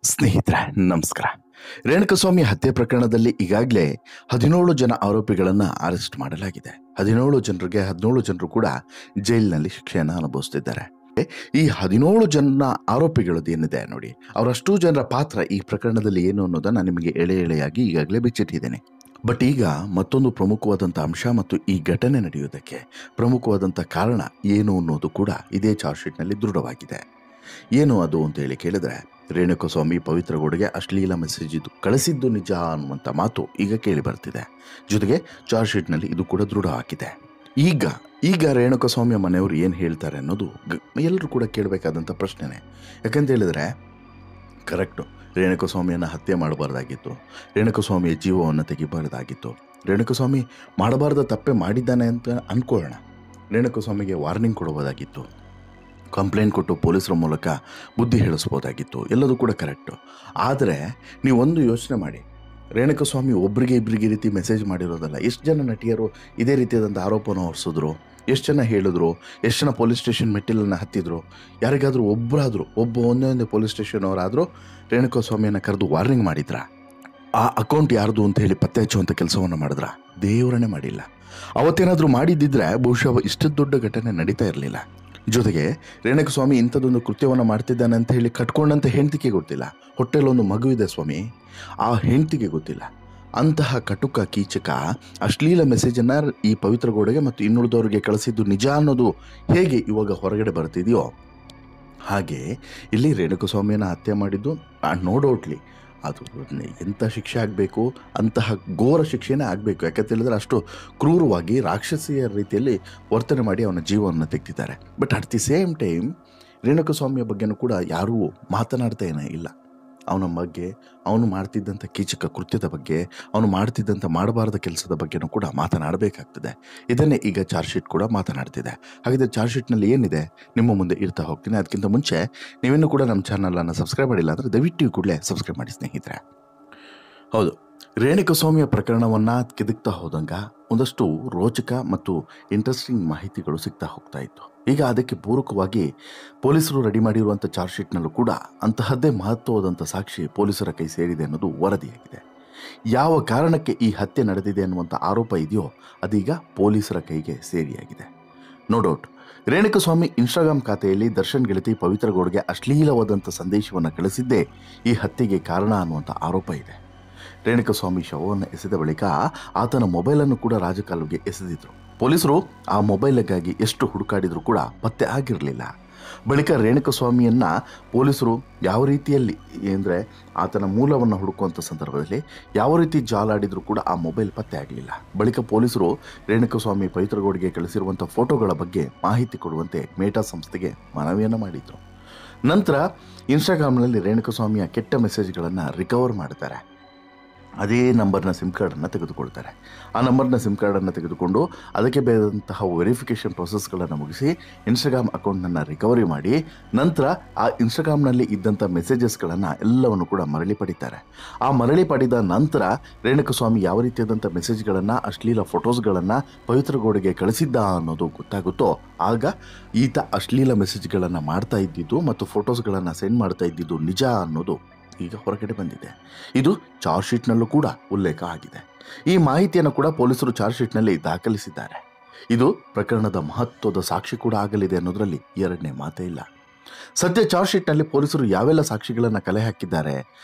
ಸ್ನೇಹಿತರೆ ನಮಸ್ಕಾರ. ರೇಣುಕಸ್ವಾಮಿ ಹತ್ಯೆ ಪ್ರಕರಣದಲ್ಲಿ ಈಗಾಗಲೇ 17 ಜನ ಆರೋಪಿಗಳನ್ನು ಅರೆಸ್ಟ್ ಮಾಡಲಾಗಿದೆ. 17 ಜನರಿಗೆ 17 ಜನರು ಕೂಡ ಜೈಲಿನಲ್ಲಿ ಶಿಕ್ಷೆಯನ್ನು ಅನುಭವಿಸುತ್ತಿದ್ದಾರೆ. ಈ 17 ಜನ ಆರೋಪಿಗಳದ್ದು ಏನಿದೆ ನೋಡಿ, ಅವರಷ್ಟು ಜನರ ಪಾತ್ರ ಈ ಪ್ರಕರಣದಲ್ಲಿ ಏನು ಅನ್ನೋದನ್ನು ನಿಮಗೆ ಎಳೆಯಾಗಿ ಈಗಾಗಲೇ ಬಿಚ್ಚಿಟ್ಟಿದ್ದೇನೆ. ಬಟ್ ಈಗ ಮತ್ತೊಂದು ಪ್ರಮುಖವಾದಂಥ ಅಂಶ ಮತ್ತು ಈ ಘಟನೆ ನಡೆಯುವುದಕ್ಕೆ ಪ್ರಮುಖವಾದಂಥ ಕಾರಣ ಏನು ಅನ್ನೋದು ಕೂಡ ಇದೇ ಚಾರ್ಜ್ ಶೀಟ್ನಲ್ಲಿ ದೃಢವಾಗಿದೆ. ಏನು ಅದು ಅಂತ ಹೇಳಿ ಕೇಳಿದ್ರೆ, ರೇಣುಕಸ್ವಾಮಿ ಪವಿತ್ರಗೌಡಗೆ ಅಶ್ಲೀಲ ಮೆಸೇಜ್ ಇದು ಕಳಿಸಿದ್ದು ನಿಜ ಅನ್ನುವಂಥ ಮಾತು ಈಗ ಕೇಳಿ ಬರ್ತಿದೆ. ಜೊತೆಗೆ ಚಾರ್ಜ್ ಶೀಟ್ನಲ್ಲಿ ಇದು ಕೂಡ ದೃಢವಾಗಿದೆ. ಈಗ ರೇಣುಕಸ್ವಾಮಿಯ ಮನೆಯವರು ಏನು ಹೇಳ್ತಾರೆ ಅನ್ನೋದು ಎಲ್ಲರೂ ಕೂಡ ಕೇಳಬೇಕಾದಂಥ ಪ್ರಶ್ನೆನೇ. ಯಾಕಂತ ಹೇಳಿದ್ರೆ ಕರೆಕ್ಟು, ರೇಣುಕಸ್ವಾಮಿಯನ್ನು ಹತ್ಯೆ ಮಾಡಬಾರ್ದಾಗಿತ್ತು, ರೇಣುಕಸ್ವಾಮಿಯ ಜೀವವನ್ನು ತೆಗಿಬಾರ್ದಾಗಿತ್ತು, ರೇಣುಕಸ್ವಾಮಿ ಮಾಡಬಾರ್ದ ತಪ್ಪೆ ಮಾಡಿದ್ದಾನೆ ಅಂತ ಅಂದ್ಕೊಳ್ಳೋಣ. ರೇಣುಕಸ್ವಾಮಿಗೆ ವಾರ್ನಿಂಗ್ ಕೊಡಬಹುದಾಗಿತ್ತು, ಕಂಪ್ಲೇಂಟ್ ಕೊಟ್ಟು ಪೊಲೀಸರ ಮೂಲಕ ಬುದ್ಧಿ ಹೇಳಿಸ್ಬೋದಾಗಿತ್ತು, ಎಲ್ಲದೂ ಕೂಡ ಕರೆಕ್ಟು. ಆದರೆ ನೀವೊಂದು ಯೋಚನೆ ಮಾಡಿ, ರೇಣುಕಸ್ವಾಮಿ ಒಬ್ಬರಿಗೆ ಇಬ್ಬರಿಗೆ ಈ ರೀತಿ ಮೆಸೇಜ್ ಮಾಡಿರೋದಲ್ಲ, ಎಷ್ಟು ಜನ ನಟಿಯರು ಇದೇ ರೀತಿಯಾದಂಥ ಆರೋಪನ ಹೊರಿಸಿದ್ರು, ಎಷ್ಟು ಜನ ಹೇಳಿದ್ರು, ಎಷ್ಟು ಜನ ಪೊಲೀಸ್ ಸ್ಟೇಷನ್ ಮೆಟ್ಟಿಲನ್ನು ಹತ್ತಿದ್ರು, ಯಾರಿಗಾದರೂ ಒಂದೇ ಪೊಲೀಸ್ ಸ್ಟೇಷನ್ ಅವರಾದರೂ ರೇಣುಕಸ್ವಾಮಿಯನ್ನು ಕರೆದು ವಾರ್ನಿಂಗ್ ಮಾಡಿದ್ರ? ಆ ಅಕೌಂಟ್ ಯಾರ್ದು ಅಂತ ಹೇಳಿ ಪತ್ತೆ ಹಚ್ಚುವಂಥ ಕೆಲಸವನ್ನು ಮಾಡಿದ್ರ? ದೇವರನ್ನೇ ಮಾಡಿಲ್ಲ. ಅವತ್ತೇನಾದರೂ ಮಾಡಿದ್ದಿದ್ರೆ ಬಹುಶಃ ಇಷ್ಟು ದೊಡ್ಡ ಘಟನೆ ನಡೀತಾ ಇರಲಿಲ್ಲ. ಜೊತೆಗೆ ರೇಣುಕಸ್ವಾಮಿ ಇಂಥದ್ದೊಂದು ಕೃತ್ಯವನ್ನು ಮಾಡ್ತಿದ್ದಾನೆ ಅಂತ ಹೇಳಿ ಕಟ್ಕೊಂಡಂಥ ಹೆಂಡತಿಗೆ ಗೊತ್ತಿಲ್ಲ. ಹೊಟ್ಟೆಲೊಂದು ಮಗು ಇದೆ ಸ್ವಾಮಿ, ಆ ಹೆಂಡತಿಗೆ ಗೊತ್ತಿಲ್ಲ. ಅಂತಹ ಕಟುಕ ಕೀಚಕ ಅಶ್ಲೀಲ ಮೆಸೇಜನ್ನು ಈ ಪವಿತ್ರಗೌಡಗೆ ಮತ್ತು ಇನ್ನುಳಿದವರಿಗೆ ಕಳಿಸಿದ್ದು ನಿಜ ಅನ್ನೋದು ಹೇಗೆ ಇವಾಗ ಹೊರಗಡೆ ಬರ್ತಿದೆಯೋ, ಹಾಗೆ ಇಲ್ಲಿ ರೇಣುಕಸ್ವಾಮಿಯನ್ನು ಹತ್ಯೆ ಮಾಡಿದ್ದು ನೋ ಡೌಟ್ಲಿ ಅದು ಎಂಥ ಶಿಕ್ಷೆ ಆಗಬೇಕು, ಅಂತಹ ಘೋರ ಶಿಕ್ಷೆನೇ ಆಗಬೇಕು. ಯಾಕಂತ ಹೇಳಿದ್ರೆ ಅಷ್ಟು ಕ್ರೂರವಾಗಿ ರಾಕ್ಷಸಿಯ ರೀತಿಯಲ್ಲಿ ವರ್ತನೆ ಮಾಡಿ ಅವನ ಜೀವವನ್ನು ತೆಗೆದಿದ್ದಾರೆ. But at the same time ರೇಣುಕಸ್ವಾಮಿಯ ಬಗ್ಗೆನೂ ಕೂಡ ಯಾರೂ ಮಾತನಾಡ್ತಾ ಇಲ್ಲ. ಅವನ ಬಗ್ಗೆ, ಅವನು ಮಾಡ್ತಿದ್ದಂಥ ಕೀಚಕ ಕೃತ್ಯದ ಬಗ್ಗೆ, ಅವನು ಮಾಡ್ತಿದ್ದಂಥ ಮಾಡಬಾರ್ದ ಕೆಲಸದ ಬಗ್ಗೆನೂ ಕೂಡ ಮಾತನಾಡಬೇಕಾಗ್ತದೆ. ಇದನ್ನೇ ಈಗ ಚಾರ್ಜ್ ಶೀಟ್ ಕೂಡ ಮಾತನಾಡ್ತಿದೆ. ಹಾಗಿದ್ರೆ ಚಾರ್ಜ್ ಶೀಟ್ನಲ್ಲಿ ಏನಿದೆ ನಿಮ್ಮ ಮುಂದೆ ಇರ್ತಾ ಹೋಗ್ತೀನಿ. ಅದಕ್ಕಿಂತ ಮುಂಚೆ ನೀವಿನ್ನೂ ಕೂಡ ನಮ್ಮ ಚಾನಲನ್ನು ಸಬ್ಸ್ಕ್ರೈಬ್ ಮಾಡಿಲ್ಲ ಅಂದರೆ ದಯವಿಟ್ಟು ಕೂಡಲೇ ಸಬ್ಸ್ಕ್ರೈಬ್ ಮಾಡಿ ಸ್ನೇಹಿತರೆ. ಹೌದು, ರೇಣುಕಸ್ವಾಮಿಯ ಪ್ರಕರಣವನ್ನು ಕೆದಕ್ತಾ ಹೋದಂಗ ಒಂದಷ್ಟು ರೋಚಕ ಮತ್ತು ಇಂಟ್ರೆಸ್ಟಿಂಗ್ ಮಾಹಿತಿಗಳು ಸಿಗ್ತಾ ಹೋಗ್ತಾ ಇತ್ತು. ಈಗ ಅದಕ್ಕೆ ಪೂರಕವಾಗಿ ಪೊಲೀಸರು ರೆಡಿ ಮಾಡಿರುವಂಥ ಚಾರ್ಜ್ ಶೀಟ್ನಲ್ಲೂ ಕೂಡ ಅಂತಹದ್ದೇ ಮಹತ್ವವಾದಂಥ ಸಾಕ್ಷಿ ಪೊಲೀಸರ ಕೈ ಸೇರಿದೆ ಅನ್ನೋದು ವರದಿಯಾಗಿದೆ. ಯಾವ ಕಾರಣಕ್ಕೆ ಈ ಹತ್ಯೆ ನಡೆದಿದೆ ಅನ್ನುವಂಥ ಆರೋಪ ಇದೆಯೋ ಅದೀಗ ಪೊಲೀಸರ ಕೈಗೆ ಸೇರಿಯಾಗಿದೆ. ನೋ ಡೌಟ್, ರೇಣುಕಸ್ವಾಮಿ ಇನ್ಸ್ಟಾಗ್ರಾಮ್ ಖಾತೆಯಲ್ಲಿ ದರ್ಶನ್ ಗೆಳತಿ ಪವಿತ್ರಗೌಡಗೆ ಅಶ್ಲೀಲವಾದಂಥ ಸಂದೇಶವನ್ನು ಕಳಿಸಿದ್ದೇ ಈ ಹತ್ಯೆಗೆ ಕಾರಣ ಅನ್ನುವಂಥ ಆರೋಪ ಇದೆ. ರೇಣುಕಸ್ವಾಮಿ ಶವವನ್ನು ಎಸೆದ ಬಳಿಕ ಆತನ ಮೊಬೈಲನ್ನು ಕೂಡ ರಾಜಕಾಲುವೆಗೆ ಎಸೆದಿದ್ರು. ಪೊಲೀಸರು ಆ ಮೊಬೈಲ್ಗಾಗಿ ಎಷ್ಟು ಹುಡುಕಾಡಿದರೂ ಕೂಡ ಪತ್ತೆ ಆಗಿರಲಿಲ್ಲ. ಬಳಿಕ ರೇಣುಕಸ್ವಾಮಿಯನ್ನು ಪೊಲೀಸರು ಯಾವ ರೀತಿಯಲ್ಲಿ ಅಂದರೆ ಆತನ ಮೂಲವನ್ನು ಹುಡುಕುವಂಥ ಸಂದರ್ಭದಲ್ಲಿ ಯಾವ ರೀತಿ ಜಾಲಾಡಿದರೂ ಕೂಡ ಆ ಮೊಬೈಲ್ ಪತ್ತೆ ಆಗಲಿಲ್ಲ. ಬಳಿಕ ಪೊಲೀಸರು ರೇಣುಕಸ್ವಾಮಿ ಪವಿತ್ರಗೌಡಗೆ ಕಳಿಸಿರುವಂಥ ಫೋಟೋಗಳ ಬಗ್ಗೆ ಮಾಹಿತಿ ಕೊಡುವಂತೆ ಮೇಟಾ ಸಂಸ್ಥೆಗೆ ಮನವಿಯನ್ನು ಮಾಡಿದರು. ನಂತರ ಇನ್ಸ್ಟಾಗ್ರಾಮ್ನಲ್ಲಿ ರೇಣುಕಸ್ವಾಮಿಯ ಕೆಟ್ಟ ಮೆಸೇಜ್ಗಳನ್ನು ರಿಕವರ್ ಮಾಡ್ತಾರೆ. ಅದೇ ನಂಬರ್ನ ಸಿಮ್ ಕಾರ್ಡನ್ನು ತೆಗೆದುಕೊಳ್ತಾರೆ. ಆ ನಂಬರ್ನ ಸಿಮ್ ಕಾರ್ಡನ್ನು ತೆಗೆದುಕೊಂಡು ಅದಕ್ಕೆ ಬೇಕಾದಂತಹ ವೆರಿಫಿಕೇಷನ್ ಪ್ರೊಸೆಸ್ಗಳನ್ನು ಮುಗಿಸಿ ಇನ್ಸ್ಟಾಗ್ರಾಮ್ ಅಕೌಂಟನ್ನು ರಿಕವರಿ ಮಾಡಿ ನಂತರ ಆ ಇನ್ಸ್ಟಾಗ್ರಾಮ್ನಲ್ಲಿ ಇದ್ದಂಥ ಮೆಸೇಜಸ್ಗಳನ್ನು ಎಲ್ಲವನ್ನು ಕೂಡ ಮರಳಿ ಪಡಿತಾರೆ. ಆ ಮರಳಿ ಪಡೆದ ನಂತರ ರೇಣುಕಸ್ವಾಮಿ ಯಾವ ರೀತಿಯಾದಂಥ ಮೆಸೇಜ್ಗಳನ್ನು, ಅಶ್ಲೀಲ ಫೋಟೋಸ್ಗಳನ್ನು ಪವಿತ್ರಗೌಡಗೆ ಕಳಿಸಿದ್ದ ಅನ್ನೋದು ಗೊತ್ತಾಗುತ್ತೋ ಆಗ ಈತ ಅಶ್ಲೀಲ ಮೆಸೇಜ್ಗಳನ್ನು ಮಾಡ್ತಾ ಇದ್ದಿದ್ದು ಮತ್ತು ಫೋಟೋಸ್ಗಳನ್ನು ಸೆಂಡ್ ಮಾಡ್ತಾ ಇದ್ದಿದ್ದು ನಿಜ ಅನ್ನೋದು ಈಗ ಹೊರಗಡೆ ಬಂದಿದೆ. ಇದು ಚಾರ್ಜ್ ಶೀಟ್ನಲ್ಲೂ ಕೂಡ ಉಲ್ಲೇಖ ಆಗಿದೆ. ಈ ಮಾಹಿತಿಯನ್ನು ಕೂಡ ಪೊಲೀಸರು ಚಾರ್ಜ್ ಶೀಟ್ನಲ್ಲಿ ದಾಖಲಿಸಿದ್ದಾರೆ. ಇದು ಪ್ರಕರಣದ ಮಹತ್ವದ ಸಾಕ್ಷಿ ಕೂಡ ಆಗಲಿದೆ ಅನ್ನೋದರಲ್ಲಿ ಎರಡನೇ ಮಾತೇ ಇಲ್ಲ. ಸದ್ಯ ಚಾರ್ಜ್ ಶೀಟ್ನಲ್ಲಿ ಪೊಲೀಸರು ಯಾವೆಲ್ಲ ಸಾಕ್ಷಿಗಳನ್ನು ಕಲೆ ಹಾಕಿದ್ದಾರೆ,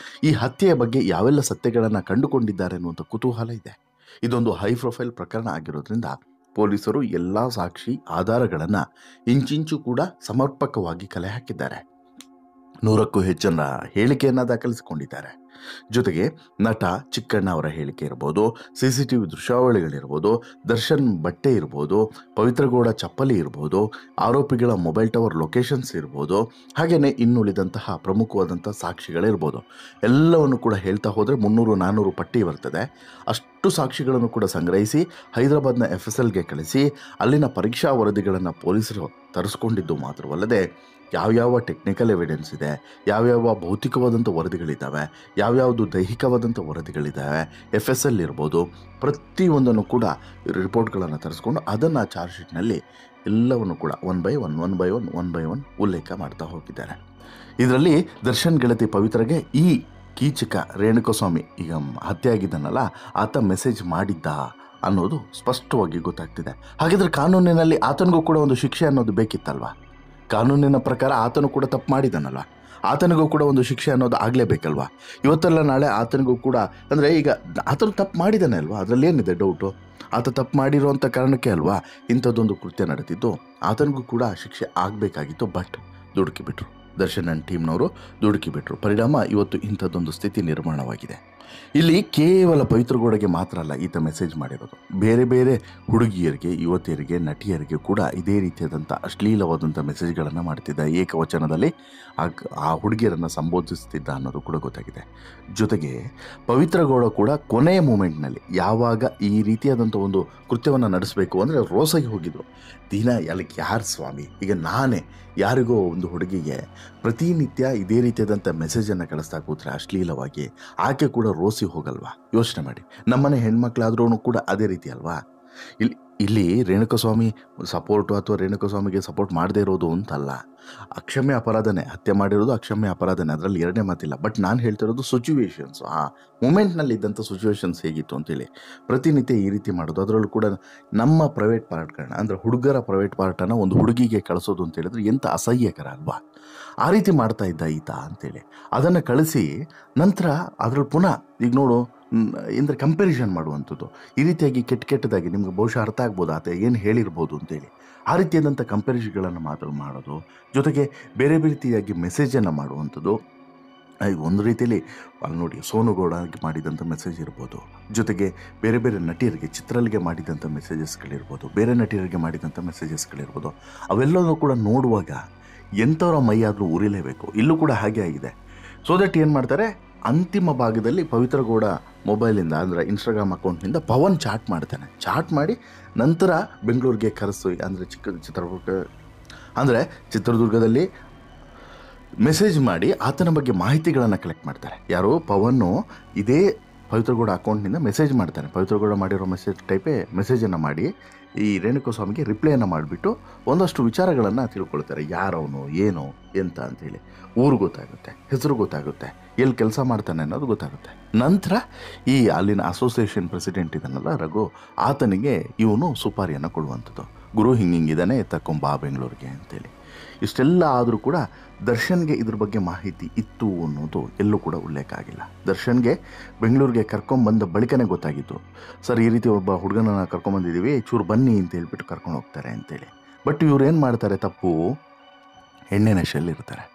ಈ ಹತ್ಯೆಯ ಬಗ್ಗೆ ಯಾವೆಲ್ಲ ಸತ್ಯಗಳನ್ನು ಕಂಡುಕೊಂಡಿದ್ದಾರೆ ಅನ್ನುವಂಥ ಕುತೂಹಲ ಇದೆ. ಇದೊಂದು ಹೈ ಪ್ರೊಫೈಲ್ ಪ್ರಕರಣ ಆಗಿರೋದ್ರಿಂದ ಪೊಲೀಸರು ಎಲ್ಲ ಸಾಕ್ಷಿ ಆಧಾರಗಳನ್ನು ಇಂಚಿಂಚು ಕೂಡ ಸಮರ್ಪಕವಾಗಿ ಕಲೆ ಹಾಕಿದ್ದಾರೆ. 100ಕ್ಕೂ ಹೆಚ್ಚಿನ ಹೇಳಿಕೆಯನ್ನು ದಾಖಲಿಸಿಕೊಂಡಿದ್ದಾರೆ. ಜೊತೆಗೆ ನಟ ಚಿಕ್ಕಣ್ಣ ಅವರ ಹೇಳಿಕೆ ಇರ್ಬೋದು, CCTV ದೃಶ್ಯಾವಳಿಗಳಿರ್ಬೋದು, ದರ್ಶನ್ ಬಟ್ಟೆ ಇರ್ಬೋದು, ಪವಿತ್ರಗೌಡ ಚಪ್ಪಲಿ ಇರ್ಬೋದು, ಆರೋಪಿಗಳ ಮೊಬೈಲ್ ಟವರ್ ಲೊಕೇಶನ್ಸ್ ಇರ್ಬೋದು, ಹಾಗೆಯೇ ಇನ್ನುಳಿದಂತಹ ಪ್ರಮುಖವಾದಂಥ ಸಾಕ್ಷಿಗಳಿರ್ಬೋದು, ಎಲ್ಲವನ್ನು ಕೂಡ ಹೇಳ್ತಾ ಹೋದರೆ 300-400 ಪಟ್ಟಿ ಬರ್ತದೆ. ಅಷ್ಟು ಸಾಕ್ಷಿಗಳನ್ನು ಕೂಡ ಸಂಗ್ರಹಿಸಿ ಹೈದರಾಬಾದ್ನ FSLಗೆ ಕಳಿಸಿ ಅಲ್ಲಿನ ಪರೀಕ್ಷಾ ವರದಿಗಳನ್ನು ಪೊಲೀಸರು ತರಿಸ್ಕೊಂಡಿದ್ದು ಮಾತ್ರವಲ್ಲದೆ ಯಾವ್ಯಾವ ಟೆಕ್ನಿಕಲ್ ಎವಿಡೆನ್ಸ್ ಇದೆ, ಯಾವ್ಯಾವ ಭೌತಿಕವಾದಂಥ ವರದಿಗಳಿದ್ದಾವೆ, ಯಾವ್ಯಾವುದು ದೈಹಿಕವಾದಂಥ ವರದಿಗಳಿದ್ದಾವೆ, FSL ಇರ್ಬೋದು, ಪ್ರತಿಯೊಂದನ್ನು ಕೂಡ ರಿಪೋರ್ಟ್ಗಳನ್ನು ತರಿಸ್ಕೊಂಡು ಅದನ್ನು ಚಾರ್ಜ್ ಶೀಟ್ನಲ್ಲಿ ಎಲ್ಲವನ್ನು ಕೂಡ ಒನ್ ಬೈ ಒನ್ ಉಲ್ಲೇಖ ಮಾಡ್ತಾ ಹೋಗಿದ್ದಾರೆ. ಇದರಲ್ಲಿ ದರ್ಶನ್ ಗೆಳತಿ ಪವಿತ್ರಗೆ ಈ ಕೀಚಕ ರೇಣುಕಸ್ವಾಮಿ ಈಗ ಹತ್ಯೆ ಆಗಿದ್ದಾನಲ್ಲ ಆತ ಮೆಸೇಜ್ ಮಾಡಿದ್ದ ಅನ್ನೋದು ಸ್ಪಷ್ಟವಾಗಿ ಗೊತ್ತಾಗ್ತಿದೆ. ಹಾಗಿದ್ರೆ ಕಾನೂನಿನಲ್ಲಿ ಆತನಿಗೂ ಕೂಡ ಒಂದು ಶಿಕ್ಷೆ ಅನ್ನೋದು ಬೇಕಿತ್ತಲ್ವ? ಕಾನೂನಿನ ಪ್ರಕಾರ ಆತನು ಕೂಡ ತಪ್ಪು ಮಾಡಿದ್ದಾನಲ್ಲ, ಆತನಿಗೂ ಕೂಡ ಒಂದು ಶಿಕ್ಷೆ ಅನ್ನೋದು ಆಗಲೇಬೇಕಲ್ವ? ಇವತ್ತೆಲ್ಲ ನಾಳೆ ಆತನಿಗೂ ಕೂಡ ಅಂದರೆ ಈಗ ಆತನು ತಪ್ಪು ಮಾಡಿದ್ದಾನೆ ಅಲ್ವಾ, ಅದರಲ್ಲಿ ಏನಿದೆ ಡೌಟು? ಆತ ತಪ್ಪು ಮಾಡಿರೋಂಥ ಕಾರಣಕ್ಕೆ ಅಲ್ವಾ ಇಂಥದ್ದೊಂದು ಕೃತ್ಯ ನಡೆದಿದ್ದು. ಆತನಿಗೂ ಕೂಡ ಶಿಕ್ಷೆ ಆಗಬೇಕಾಗಿತ್ತು. ಬಟ್ ದುಡುಕಿಬಿಟ್ರು, ದರ್ಶನ್ ಆ್ಯಂಡ್ ಟೀಮ್ನವರು ದುಡುಕಿಬಿಟ್ರು. ಪರಿಣಾಮ ಇವತ್ತು ಇಂಥದ್ದೊಂದು ಸ್ಥಿತಿ ನಿರ್ಮಾಣವಾಗಿದೆ. ಇಲ್ಲಿ ಕೇವಲ ಪವಿತ್ರಗೌಡಗೆ ಮಾತ್ರ ಅಲ್ಲ ಈತ ಮೆಸೇಜ್ ಮಾಡಿರೋದು, ಬೇರೆ ಬೇರೆ ಹುಡುಗಿಯರಿಗೆ, ಯುವತಿಯರಿಗೆ, ನಟಿಯರಿಗೆ ಕೂಡ ಇದೇ ರೀತಿಯಾದಂಥ ಅಶ್ಲೀಲವಾದಂಥ ಮೆಸೇಜ್ಗಳನ್ನು ಮಾಡ್ತಿದ್ದ, ಏಕವಚನದಲ್ಲಿ ಆ ಹುಡುಗಿಯರನ್ನು ಸಂಬೋಧಿಸ್ತಿದ್ದ ಅನ್ನೋದು ಕೂಡ ಗೊತ್ತಾಗಿದೆ. ಜೊತೆಗೆ ಪವಿತ್ರಗೌಡ ಕೂಡ ಕೊನೆಯ ಮೂಮೆಂಟ್ನಲ್ಲಿ ಯಾವಾಗ ಈ ರೀತಿಯಾದಂಥ ಒಂದು ಕೃತ್ಯವನ್ನು ನಡೆಸಬೇಕು ಅಂದರೆ ರೋಸಾಗಿ ಹೋಗಿದ್ರು. ದಿನ ಅಲ್ಲಿಗೆ ಯಾರು ಸ್ವಾಮಿ, ಈಗ ನಾನೇ ಯಾರಿಗೋ ಒಂದು ಹುಡುಗಿಗೆ ಪ್ರತಿನಿತ್ಯ ಇದೇ ರೀತಿಯಾದಂಥ ಮೆಸೇಜನ್ನು ಕಳಿಸ್ತಾ ಕೂತ್ರೆ ಅಶ್ಲೀಲವಾಗಿ, ಆಕೆ ಕೂಡ ರೋಸಿ ಹೋಗಲ್ವಾ? ಯೋಚನೆ ಮಾಡಿ. ನಮ್ಮನೆ ಹೆಣ್ಮಕ್ಳಾದ್ರೂ ಕೂಡ ಅದೇ ರೀತಿ ಅಲ್ವಾ? ಇಲ್ಲಿ ರೇಣುಕಸ್ವಾಮಿ ಸಪೋರ್ಟು ಅಥವಾ ರೇಣುಕಸ್ವಾಮಿಗೆ ಸಪೋರ್ಟ್ ಮಾಡದೇ ಇರೋದು ಅಂತಲ್ಲ, ಅಕ್ಷಮ್ಯ ಅಪರಾಧನೇ, ಹತ್ಯೆ ಮಾಡಿರೋದು ಅಕ್ಷಮ್ಯ ಅಪರಾಧನೇ, ಅದರಲ್ಲಿ ಎರಡನೇ ಮಾತಿಲ್ಲ. ಬಟ್ ನಾನು ಹೇಳ್ತಿರೋದು ಸಿಚುವೇಶನ್ಸು, ಆ ಮೂಮೆಂಟ್ನಲ್ಲಿ ಇದ್ದಂಥ ಸಿಚುವೇಶನ್ಸ್ ಹೇಗಿತ್ತು ಅಂತೇಳಿ. ಪ್ರತಿನಿತ್ಯ ಈ ರೀತಿ ಮಾಡೋದು, ಅದರಲ್ಲೂ ಕೂಡ ನಮ್ಮ ಪ್ರೈವೇಟ್ ಪಾರ್ಟ್ಗಳನ್ನ ಅಂದರೆ ಹುಡುಗರ ಪ್ರೈವೇಟ್ ಪಾರ್ಟನ್ನು ಒಂದು ಹುಡುಗಿಗೆ ಕಳಿಸೋದು ಅಂತ ಹೇಳಿದ್ರೆ ಎಂಥ ಅಸಹ್ಯಕರ ಅಲ್ವಾ? ಆ ರೀತಿ ಮಾಡ್ತಾ ಇದ್ದ ಈತ ಅಂತೇಳಿ ಅದನ್ನು ಕಳಿಸಿ ನಂತರ ಅದರಲ್ಲಿ ಪುನಃ ಈಗ ನೋಡು ಅಂದರೆ ಕಂಪ್ಯಾರಿಸನ್ ಮಾಡುವಂಥದ್ದು, ಈ ರೀತಿಯಾಗಿ ಕೆಟ್ಟದಾಗಿ ನಿಮ್ಗೆ ಬಹುಶಃ ಅರ್ಥ ಆಗ್ಬೋದು ಆತ ಏನು ಹೇಳಿರ್ಬೋದು ಅಂತೇಳಿ. ಆ ರೀತಿಯಾದಂಥ ಕಂಪ್ಯಾರಿಸನ್ಗಳನ್ನು ಮಾಡೋದು, ಜೊತೆಗೆ ಬೇರೆ ಬೇರೆ ರೀತಿಯಾಗಿ ಮೆಸೇಜನ್ನು ಮಾಡುವಂಥದ್ದು. ಒಂದು ರೀತಿಯಲ್ಲಿ ಅಲ್ಲಿ ನೋಡಿ ಸೋನುಗೌಡಗೆ ಮಾಡಿದಂಥ ಮೆಸೇಜ್ ಇರ್ಬೋದು, ಜೊತೆಗೆ ಬೇರೆ ಬೇರೆ ನಟಿಯರಿಗೆ, ಚಿತ್ರಲ್ಗೆ ಮಾಡಿದಂಥ ಮೆಸೇಜಸ್ಗಳಿರ್ಬೋದು, ಬೇರೆ ನಟಿಯರಿಗೆ ಮಾಡಿದಂಥ ಮೆಸೇಜಸ್ಗಳಿರ್ಬೋದು. ಅವೆಲ್ಲವೂ ಕೂಡ ನೋಡುವಾಗ ಎಂಥವರ ಮೈಯಾದರೂ ಉರಿಲೇಬೇಕು. ಇಲ್ಲೂ ಕೂಡ ಹಾಗೆ ಆಗಿದೆ. ಸೊ ದಟ್ ಏನು ಮಾಡ್ತಾರೆ, ಅಂತಿಮ ಭಾಗದಲ್ಲಿ ಪವಿತ್ರಗೌಡ ಮೊಬೈಲಿಂದ ಅಂದರೆ ಇನ್ಸ್ಟಾಗ್ರಾಮ್ ಅಕೌಂಟ್ನಿಂದ ಪವನ್ ಚಾಟ್ ಮಾಡಿ ನಂತರ ಬೆಂಗಳೂರಿಗೆ ಕರೆಸು ಅಂದರೆ ಚಿತ್ರದುರ್ಗದಲ್ಲಿ ಮೆಸೇಜ್ ಮಾಡಿ ಆತನ ಬಗ್ಗೆ ಮಾಹಿತಿಗಳನ್ನು ಕಲೆಕ್ಟ್ ಮಾಡ್ತಾರೆ. ಯಾರು? ಪವನ್ನು ಇದೇ ಪವಿತ್ರಗೌಡ ಅಕೌಂಟ್ನಿಂದ ಮೆಸೇಜ್ ಮಾಡ್ತಾನೆ. ಪವಿತ್ರಗೌಡ ಮಾಡಿರೋ ಮೆಸೇಜನ್ನು ಮಾಡಿ ಈ ರೇಣುಕಸ್ವಾಮಿಗೆ ರಿಪ್ಲೈಯನ್ನು ಮಾಡಿಬಿಟ್ಟು ಒಂದಷ್ಟು ವಿಚಾರಗಳನ್ನು ತಿಳ್ಕೊಳ್ತಾರೆ. ಯಾರವನು, ಏನು, ಎಂತ ಅಂಥೇಳಿ ಊರು ಗೊತ್ತಾಗುತ್ತೆ, ಹೆಸರು ಗೊತ್ತಾಗುತ್ತೆ, ಎಲ್ಲಿ ಕೆಲಸ ಮಾಡ್ತಾನೆ ಅನ್ನೋದು ಗೊತ್ತಾಗುತ್ತೆ. ನಂತರ ಈ ಅಲ್ಲಿನ ಅಸೋಸಿಯೇಷನ್ ಪ್ರೆಸಿಡೆಂಟ್ ಇದ್ದಾನಲ್ಲ ರಘು, ಆತನಿಗೆ ಇವನು ಸುಪಾರಿಯನ್ನು ಕೊಡುವಂಥದ್ದು. ಗುರು ಹಿಂಗಿದ್ದಾನೆ, ತಕ್ಕೊಂಬಾ ಬೆಂಗಳೂರಿಗೆ ಅಂತೇಳಿ. ಇಷ್ಟೆಲ್ಲ ಆದರೂ ಕೂಡ ದರ್ಶನ್ಗೆ ಇದ್ರ ಬಗ್ಗೆ ಮಾಹಿತಿ ಇತ್ತು ಅನ್ನೋದು ಎಲ್ಲೂ ಕೂಡ ಉಲ್ಲೇಖ ಆಗಿಲ್ಲ. ದರ್ಶನ್ಗೆ ಬೆಂಗಳೂರಿಗೆ ಕರ್ಕೊಂಬಂದ ಬಳಿಕನೇ ಗೊತ್ತಾಗಿತ್ತು, ಸರ್ ಈ ರೀತಿ ಒಬ್ಬ ಹುಡುಗನನ್ನು ಕರ್ಕೊಂಬಂದಿದ್ದೀವಿ, ಚೂರು ಬನ್ನಿ ಅಂತ ಹೇಳ್ಬಿಟ್ಟು ಕರ್ಕೊಂಡು ಹೋಗ್ತಾರೆ ಅಂತೇಳಿ. ಬಟ್ ಇವ್ರು ಏನು ಮಾಡ್ತಾರೆ ತಪ್ಪು, ಎಣ್ಣೆ ನಶೆಯಲ್ಲಿರ್ತಾರೆ.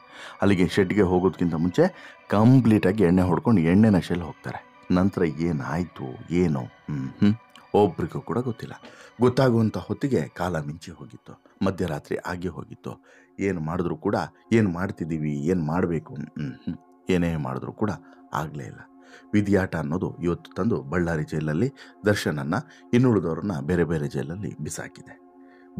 ಅಲ್ಲಿಗೆ ಶೆಡ್ಗೆ ಹೋಗೋದಕ್ಕಿಂತ ಮುಂಚೆ ಕಂಪ್ಲೀಟಾಗಿ ಎಣ್ಣೆ ಹೊಡ್ಕೊಂಡು ಎಣ್ಣೆ ನಶೆಯಲ್ಲಿ ಹೋಗ್ತಾರೆ. ನಂತರ ಏನಾಯಿತು ಏನೋ ಒಬ್ರಿಗೂ ಕೂಡ ಗೊತ್ತಿಲ್ಲ. ಗೊತ್ತಾಗುವಂಥ ಹೊತ್ತಿಗೆ ಕಾಲ ಮಿಂಚಿ ಹೋಗಿತ್ತು, ಮಧ್ಯರಾತ್ರಿ ಆಗಿ ಹೋಗಿತ್ತು. ಏನು ಮಾಡಿದ್ರು ಕೂಡ ಏನು ಮಾಡ್ತಿದ್ದೀವಿ, ಏನು ಮಾಡಬೇಕು, ಏನೇ ಮಾಡಿದ್ರೂ ಕೂಡ ಆಗಲೇ ಇಲ್ಲ. ವಿಧಿಯಾಟ ಅನ್ನೋದು ಇವತ್ತು ತಂದು ಬಳ್ಳಾರಿ ಜೈಲಲ್ಲಿ ದರ್ಶನನ್ನು, ಇನ್ನುಳಿದವ್ರನ್ನ ಬೇರೆ ಬೇರೆ ಜೈಲಲ್ಲಿ ಬಿಸಾಕಿದೆ.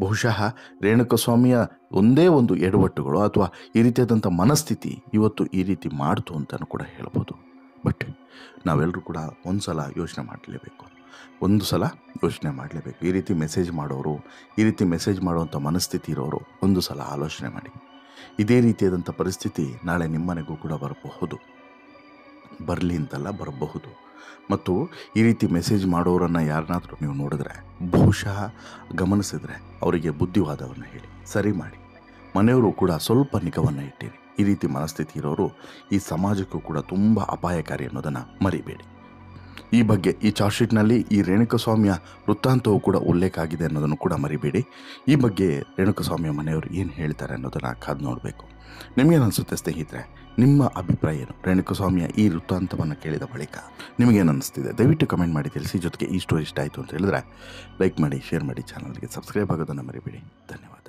ಬಹುಶಃ ರೇಣುಕಸ್ವಾಮಿಯ ಒಂದೇ ಒಂದು ಎಡವಟ್ಟುಗಳು ಅಥವಾ ಈ ರೀತಿಯಾದಂಥ ಮನಸ್ಥಿತಿ ಇವತ್ತು ಈ ರೀತಿ ಮಾಡ್ತು ಅಂತಲೂ ಕೂಡ ಹೇಳ್ಬೋದು. ಬಟ್ ನಾವೆಲ್ಲರೂ ಕೂಡ ಒಂದು ಸಲ ಯೋಚನೆ ಮಾಡಲೇಬೇಕು. ಈ ರೀತಿ ಮೆಸೇಜ್ ಮಾಡೋರು, ಈ ರೀತಿ ಮೆಸೇಜ್ ಮಾಡುವಂಥ ಮನಸ್ಥಿತಿ ಇರೋರು ಒಂದು ಸಲ ಆಲೋಚನೆ ಮಾಡಿ. ಇದೇ ರೀತಿಯಾದಂಥ ಪರಿಸ್ಥಿತಿ ನಾಳೆ ನಿಮ್ಮನೆಗೂ ಕೂಡ ಬರಬಹುದು, ಬರಲಿ ಅಂತಲ್ಲ ಬರಬಹುದು. ಮತ್ತು ಈ ರೀತಿ ಮೆಸೇಜ್ ಮಾಡೋರನ್ನು ಯಾರನ್ನಾದರೂ ನೀವು ನೋಡಿದ್ರೆ, ಬಹುಶಃ ಗಮನಿಸಿದ್ರೆ ಅವರಿಗೆ ಬುದ್ಧಿವಾದವನ್ನು ಹೇಳಿ, ಸರಿ ಮಾಡಿ. ಮನೆಯವರು ಕೂಡ ಸ್ವಲ್ಪ ನಿಗವನ್ನು ಇಟ್ಟಿರಿ. ಈ ರೀತಿ ಮನಸ್ಥಿತಿ ಇರೋರು ಈ ಸಮಾಜಕ್ಕೂ ಕೂಡ ತುಂಬ ಅಪಾಯಕಾರಿ ಅನ್ನೋದನ್ನು ಮರಿಬೇಡಿ. ಈ ಬಗ್ಗೆ ಈ ಚಾರ್ಜ್ ಶೀಟ್ನಲ್ಲಿ ಈ ರೇಣುಕಸ್ವಾಮಿಯ ವೃತ್ತಾಂತವೂ ಕೂಡ ಉಲ್ಲೇಖ ಆಗಿದೆ ಅನ್ನೋದನ್ನು ಕೂಡ ಮರಿಬೇಡಿ. ಈ ಬಗ್ಗೆ ರೇಣುಕಸ್ವಾಮಿಯ ಮನೆಯವರು ಏನು ಹೇಳ್ತಾರೆ ಅನ್ನೋದನ್ನು ಕಾದು ನೋಡಬೇಕು. ನಿಮಗೇನು ಅನಿಸುತ್ತೆ ಸ್ನೇಹಿತರೆ? ನಿಮ್ಮ ಅಭಿಪ್ರಾಯ ಏನು? ರೇಣುಕಸ್ವಾಮಿಯ ಈ ವೃತ್ತಾಂತವನ್ನು ಕೇಳಿದ ಬಳಿಕ ನಿಮಗೇನು ಅನ್ನಿಸ್ತಿದೆ? ದಯವಿಟ್ಟು ಕಮೆಂಟ್ ಮಾಡಿ ತಿಳಿಸಿ. ಜೊತೆಗೆ ಈ ಸ್ಟೋರಿ ಇಷ್ಟ ಆಯಿತು ಅಂತ ಹೇಳಿದ್ರೆ ಲೈಕ್ ಮಾಡಿ, ಶೇರ್ ಮಾಡಿ, ಚಾನಲ್ಗೆ ಸಬ್ಸ್ಕ್ರೈಬ್ ಆಗೋದನ್ನು ಮರಿಬೇಡಿ. ಧನ್ಯವಾದ.